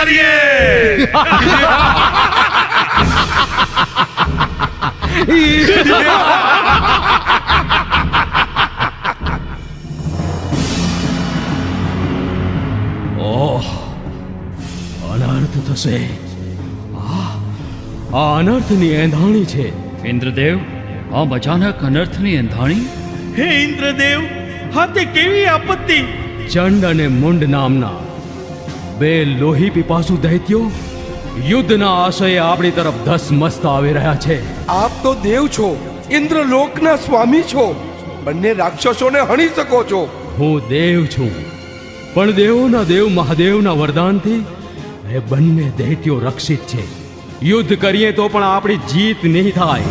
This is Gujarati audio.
કરીએ. ઓહ, અનર્થ થશે. આ અનર્થની એંધાણી છે. ઇન્દ્રદેવ, આમ અચાનક અનર્થની એંધાણી? હે ઇન્દ્રદેવ, હા તે કેવી આપત્તિ! ચંડ અને મુંડ નામના બે લોહી પીપાસુ દૈત્યો યુદ્ધના આશયે આપણી તરફ ધસમસતા આવી રહ્યા છે. આપ તો દેવ છો, ઇન્દ્રલોકના સ્વામી છો, બંને રાક્ષસોને હણી શકો છો. હું દેવ છું, પણ દેવોના દેવ મહાદેવના વરદાનથી એ બંને દૈત્યો રક્ષિત છે. યુદ્ધ કરીએ તો પણ આપણી જીત નહીં થાય.